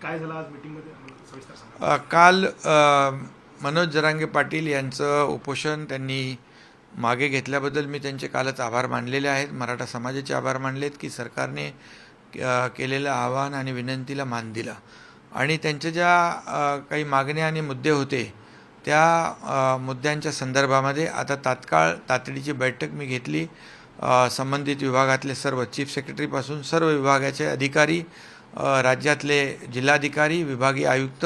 काय झालं आज मीटिंगमध्ये आम्हाला सविस्तर सांगा. काल मनोज जरांगे पाटील यांचं उपोषण त्यांनी मागे घेतल्याबद्दल मी त्यांचे कालच आभार मानलेले आहेत. मराठा समाजाचे आभार मानलेत की सरकारने केलेलं आवाहन आणि विनंतीला मान दिला आणि त्यांच्या ज्या काही मागण्या आणि मुद्दे होते त्या मुद्द्यांच्या संदर्भामध्ये आता तातडीची बैठक मी घेतली. संबंधित विभागातले सर्व चीफ सेक्रेटरीपासून सर्व विभागाचे अधिकारी, राज्यातले जिल्हाधिकारी, विभागीय आयुक्त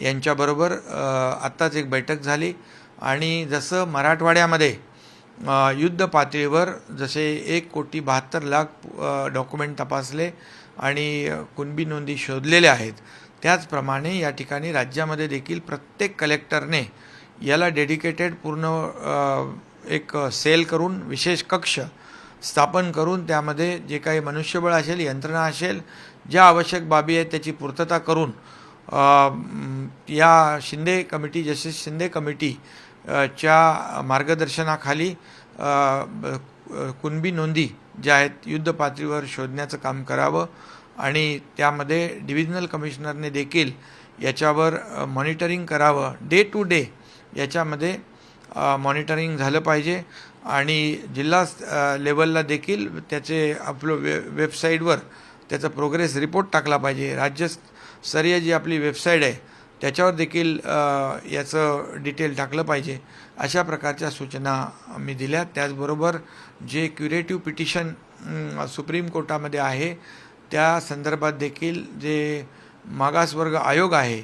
यांच्याबरोबर आत्ताच एक बैठक झाली आणि जसं मराठवाड्यामध्ये युद्ध पातळीवर जसे 1,72,00,000 डॉक्युमेंट तपासले आणि कुणबी नोंदी शोधलेल्या आहेत, त्याचप्रमाणे या ठिकाणी राज्यामध्ये देखील प्रत्येक कलेक्टरने याला डेडिकेटेड पूर्ण एक सेल करून विशेष कक्ष स्थापन करून त्यामध्ये जे काही मनुष्यबळ असेल, यंत्रणा असेल, ज्या आवश्यक बाबी आहेत त्याची पूर्तता करून या जस्टिस शिंदे कमिटी च्या मार्गदर्शनाखाली कुणबी नोंदी ज्या आहेत युद्ध पातळीवर शोधण्याचं काम करावं आणि त्यामध्ये डिव्हिजनल कमिशनरने देखील याच्यावर मॉनिटरिंग करावं. डे टू डे याच्यामध्ये मॉनिटरिंग झालं पाहिजे आणि जिल्हा लेवलला देखील त्याचे वेबसाईटवर त्याचा प्रोग्रेस रिपोर्ट टाकला पाहिजे. राज्यस्तरीय जी आपली वेबसाईट आहे त्याच्यावर देखील याचं डिटेल टाकलं पाहिजे. अशा प्रकारच्या सूचना मी दिल्या. त्याचबरोबर जे क्युरेटिव्ह पिटिशन सुप्रीम कोर्टामध्ये आहे त्या संदर्भात देखील जे मागासवर्ग आयोग आहे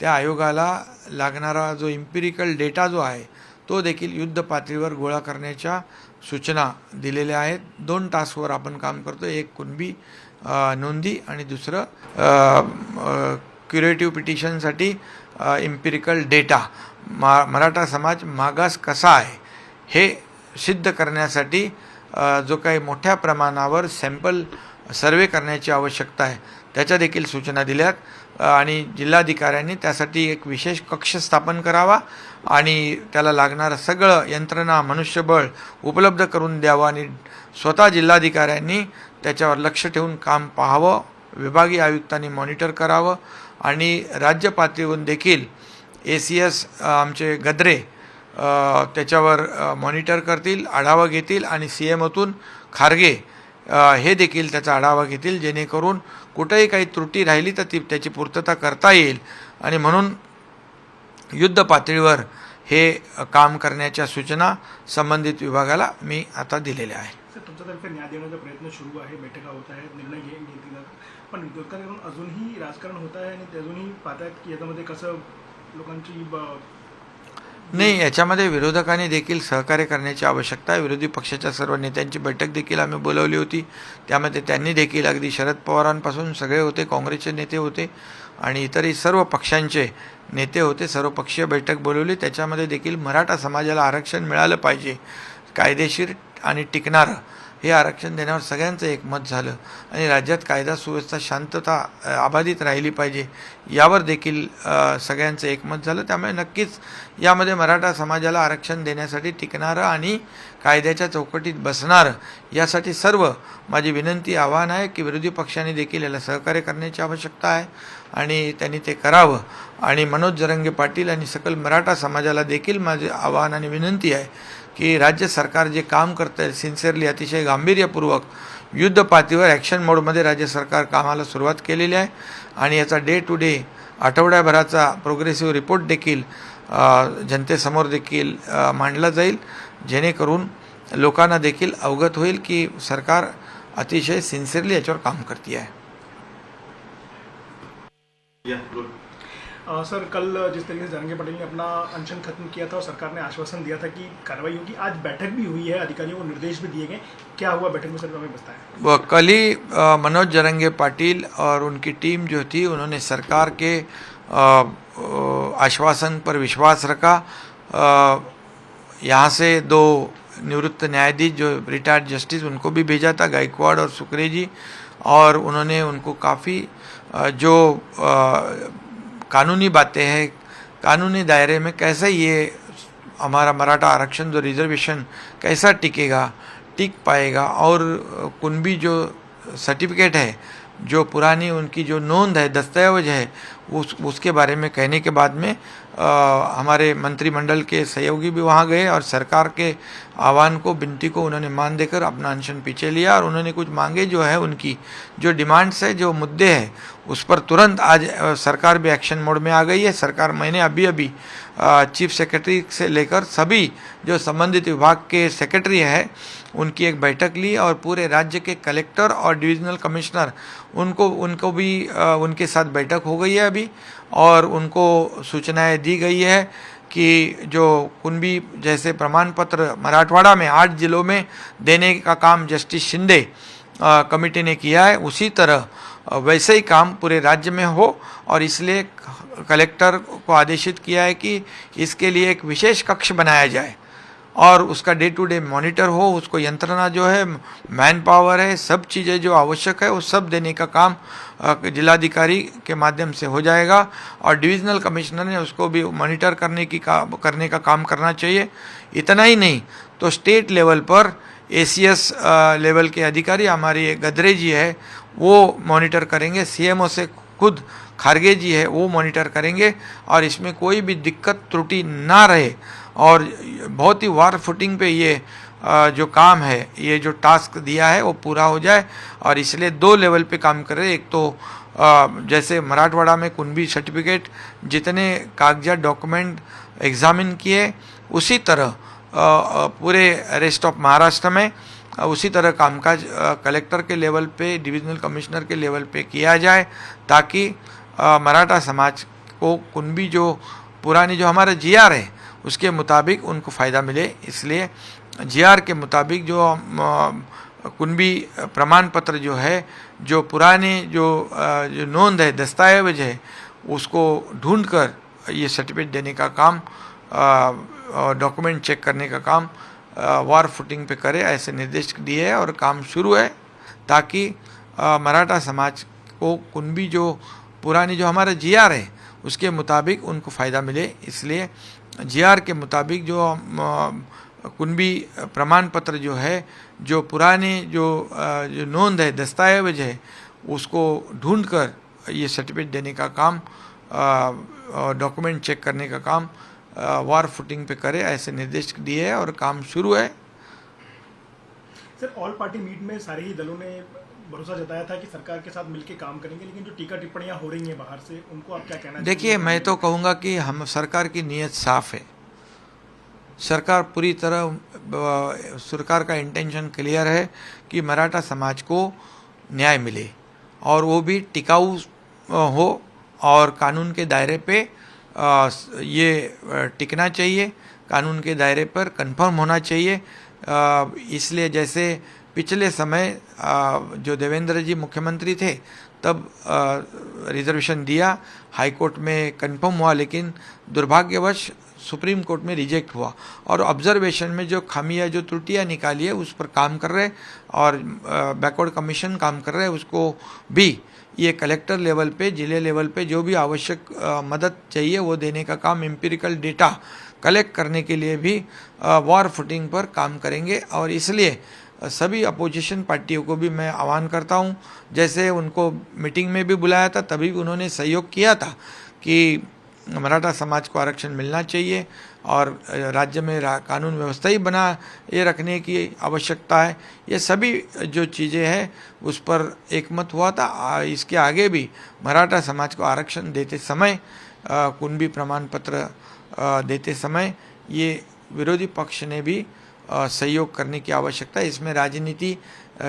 त्या आयोगाला लागणारा जो इम्पिरिकल डेटा जो आहे तो देखील युद्ध पातळीवर गोळा करण्याच्या सूचना दिलेल्या आहेत. 2 टास्कवर आपण काम करतो. एक कुणबी नोंदी आणि दुसरं क्युरेटिव्ह पिटिशनसाठी इम्पिरिकल डेटा. मराठा समाज मागास कसा आहे हे सिद्ध करण्यासाठी जो काही मोठ्या प्रमाणावर सॅम्पल सर्वे करण्याची आवश्यकता आहे त्याच्या देखील सूचना दिल्यात आणि जिल्हाधिकाऱ्यांनी त्यासाठी एक विशेष कक्ष स्थापन करावा आणि त्याला लागणारं सगळं यंत्रणा, मनुष्यबळ उपलब्ध करून द्यावं आणि स्वतः जिल्हाधिकाऱ्यांनी त्याच्यावर लक्ष ठेवून काम पाहावं. विभागीय आयुक्तांनी मॉनिटर करावं आणि राज्य पातळीवरून देखील ACS आमचे गद्रे त्याच्यावर मॉनिटर करतील, आढावा घेतील आणि CMOतून खारगे हे देखील त्याचा आढावा घेतील जेणेकरून कुठेही काही त्रुटी राहिली तर त्याची पूर्तता करता येईल आणि म्हणून युद्ध पातळीवर हे काम करण्याच्या सूचना संबंधित विभागाला मी आता दिलेल्या आहेत. सर, तुमच्यातर्फे न्याय देण्याचा प्रयत्न सुरू आहे, बैठका होत आहेत, निर्णय घेतील, पण विरोधकांकडून अजूनही राजकारण होत आहे आणि अजूनही पाहतायत की याच्यामध्ये कसं लोकांची नाही, याच्यामध्ये विरोधकांनी देखील सहकार्य करण्याची आवश्यकता आहे. विरोधी पक्षाच्या सर्व नेत्यांची बैठक देखील आम्ही बोलवली होती. त्यामध्ये त्यांनी देखील अगदी शरद पवारांपासून सगळे होते, काँग्रेसचे नेते होते आणि इतरही सर्व पक्षांचे नेते होते. सर्वपक्षीय बैठक बोलवली. त्याच्यामध्ये देखील मराठा समाजाला आरक्षण मिळालं पाहिजे, कायदेशीर आणि टिकणारं हे आरक्षण देण्यावर सगळ्यांचं एकमत झालं आणि राज्यात कायदा सुव्यवस्था, शांतता अबाधित राहिली पाहिजे यावर देखील सगळ्यांचं एकमत झालं. त्यामुळे नक्कीच यामध्ये मराठा समाजाला आरक्षण देण्यासाठी टिकणारं आणि कायद्याच्या चौकटीत बसणारं यासाठी सर्व माझी विनंती, आव्हान आहे की विरोधी पक्षांनी देखील याला सहकार्य करण्याची आवश्यकता आहे आणि त्यांनी ते करावं. आणि मनोज जरांगे पाटील आणि सकल मराठा समाजाला देखील माझे आव्हान आणि विनंती आहे की राज्य सरकार जे काम करतं आहे सिन्सिअरली, अतिशय गांभीर्यपूर्वक युद्ध पातळीवर ॲक्शन मोडमध्ये राज्य सरकार कामाला सुरुवात केलेली आहे आणि याचा डे टू डे आठवड्याभराचा प्रोग्रेसिव्ह रिपोर्ट देखील जनतेसमोर देखील मांडला जाईल जेणेकरून लोकांना देखील अवगत होईल की सरकार अतिशय सिन्सिअरली याच्यावर काम करते आहे. सर, कल जिस तरीके से जरांगे पाटिल ने अपना अनशन खत्म किया था और सरकार ने आश्वासन दिया था कि कार्रवाई होगी, आज बैठक भी हुई है, अधिकारियों को निर्देश भी दिए गए, क्या हुआ बैठक में सर, हमें बताएं. कल ही मनोज जरांगे पाटिल और उनकी टीम जो थी उन्होंने सरकार के आश्वासन पर विश्वास रखा. यहाँ से 2 निवृत्त न्यायाधीश जो रिटायर्ड जस्टिस उनको भी भेजा था, गायकवाड़ और सुकरे जी, और उन्होंने उनको काफ़ी जो कानूनी बातें हैं, कानूनी दायरे में कैसे ये हमारा मराठा आरक्षण जो रिजर्वेशन कैसा टिक पाएगा और कुणबी जो सर्टिफिकेट है जो पुरानी उनकी जो नोंद है, दस्तावेज है, उसके बारे में कहने के बाद में हमारे मंत्रिमंडल के सहयोगी भी वहाँ गए और सरकार के आह्वान को, विनती को उन्होंने मान देकर अपना अनशन पीछे लिया और उन्होंने कुछ मांगे जो है, उनकी जो डिमांड्स है, जो मुद्दे हैं, उस पर तुरंत आज सरकार भी एक्शन मोड में आ गई है। सरकार, मैंने अभी चीफ सेक्रेटरी से लेकर सभी जो संबंधित विभाग के सेक्रेटरी है उनकी एक बैठक ली और पूरे राज्य के कलेक्टर और डिविजनल कमिश्नर उनको भी उनके साथ बैठक हो गई है अभी, और उनको सूचनाएं दी गई है कि जो कुणबी जैसे प्रमाण पत्र मराठवाड़ा में 8 जिलों में देने का काम जस्टिस शिंदे कमेटी ने किया है, उसी तरह वैसे ही काम पूरे राज्य में हो, और इसलिए कलेक्टर को आदेशित किया है कि इसके लिए एक विशेष कक्ष बनाया जाए और उसका डे टू डे मॉनिटर हो, उसको यंत्रणा जो है, मैन पावर है, सब चीज़ें जो आवश्यक है वो सब देने का काम जिलाधिकारी के माध्यम से हो जाएगा और डिविजनल कमिश्नर ने उसको भी मॉनिटर करने का काम करना चाहिए। इतना ही नहीं तो स्टेट लेवल पर ACS लेवल के अधिकारी, हमारी गदरे जी है, वो मॉनिटर करेंगे, CMO से खुद खारगे जी है वो मॉनिटर करेंगे और इसमें कोई भी दिक्कत त्रुटि ना रहे और बहुत ही वार फुटिंग पे ये जो काम है, ये जो टास्क दिया है वो पूरा हो जाए। और इसलिए 2 लेवल पे काम कर रहे हैं। एक तो जैसे मराठवाड़ा में कुणबी सर्टिफिकेट जितने कागजात डॉक्यूमेंट एग्जामिन किए, उसी तरह पूरे रेस्ट ऑफ महाराष्ट्र में उसी तरह कामकाज कलेक्टर के लेवल पे, डिविजनल कमिश्नर के लेवल पे किया जाए ताकि मराठा समाज को कुणबी जो पुरानी जो हमारा GR है उसके मुताबिक उनको फ़ायदा मिले। इसलिए GR के मुताबिक जो कुणबी प्रमाण पत्र जो है, जो पुराने जो नोंद है, दस्तावेज है, उसको ढूंढकर ये सर्टिफिकेट देने का काम, डॉक्यूमेंट चेक करने का काम वार फुटिंग पे करे, ऐसे निर्देश दिए है और काम शुरू है ताकि मराठा समाज को कुणबी जो पुरानी जो हमारा GR है उसके मुताबिक उनको फ़ायदा मिले। इसलिए GR के मुताबिक जो कुणबी प्रमाण पत्र जो है, जो पुराने जो नोंद है, दस्तावेज है, उसको ढूंढकर ये सर्टिफिकेट देने का काम, डॉक्यूमेंट चेक करने का काम वार फुटिंग पे करे, ऐसे निर्देश दिए है और काम शुरू है। सर, ऑल पार्टी मीट में सारे ही दलों ने भरोसा जताया था कि सरकार के साथ मिलकर काम करेंगे, लेकिन जो टीका टिप्पणियां हो रही हैं बाहर से, उनको आप क्या कहना चाहिए? देखिए, मैं तो कहूँगा कि हम सरकार की नीयत साफ है। सरकार पूरी तरह, सरकार का इंटेंशन क्लियर है कि मराठा समाज को न्याय मिले और वो भी टिकाऊ हो और कानून के दायरे पे ये टिकना चाहिए, कानून के दायरे पर कंफर्म होना चाहिए। इसलिए जैसे पिछले समय जो देवेंद्र जी मुख्यमंत्री थे तब रिजर्वेशन दिया, हाई कोर्ट में कंफर्म हुआ, लेकिन दुर्भाग्यवश सुप्रीम कोर्ट में रिजेक्ट हुआ और ऑब्जर्वेशन में जो खामियां, जो त्रुटियां निकाली है उस पर काम कर रहे और बैकवर्ड कमीशन काम कर रहे हैं। उसको भी ये कलेक्टर लेवल पे, जिले लेवल पे जो भी आवश्यक मदद चाहिए वो देने का काम, एम्पिरिकल डेटा कलेक्ट करने के लिए भी वॉर फुटिंग पर काम करेंगे। और इसलिए सभी अपोजिशन पार्टियों को भी मैं आह्वान करता हूँ, जैसे उनको मीटिंग में भी बुलाया था तभी भी उन्होंने सहयोग किया था कि मराठा समाज को आरक्षण मिलना चाहिए और राज्य में कानून व्यवस्था ही बना ये रखने की आवश्यकता है। ये सभी जो चीज़ें हैं उस पर एकमत हुआ था। इसके आगे भी मराठा समाज को आरक्षण देते समय, कुणबी प्रमाण पत्र देते समय ये विरोधी पक्ष ने भी सहयोग करने की आवश्यकता है। इसमें राजनीति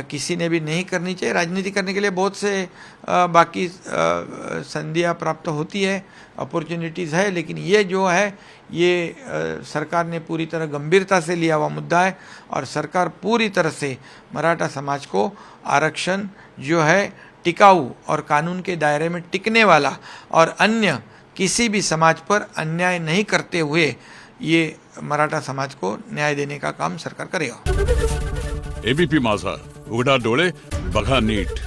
किसी ने भी नहीं करनी चाहिए। राजनीति करने के लिए बहुत से बाकी संधियाँ प्राप्त होती है, अपॉर्चुनिटीज़ है, लेकिन ये जो है ये सरकार ने पूरी तरह गंभीरता से लिया हुआ मुद्दा है और सरकार पूरी तरह से मराठा समाज को आरक्षण जो है टिकाऊ और कानून के दायरे में टिकने वाला और अन्य किसी भी समाज पर अन्याय नहीं करते हुए ये मराठा समाज को न्याय देने का काम सरकार करेगा। ABP माझा, उघडा डोळे बघा नीट।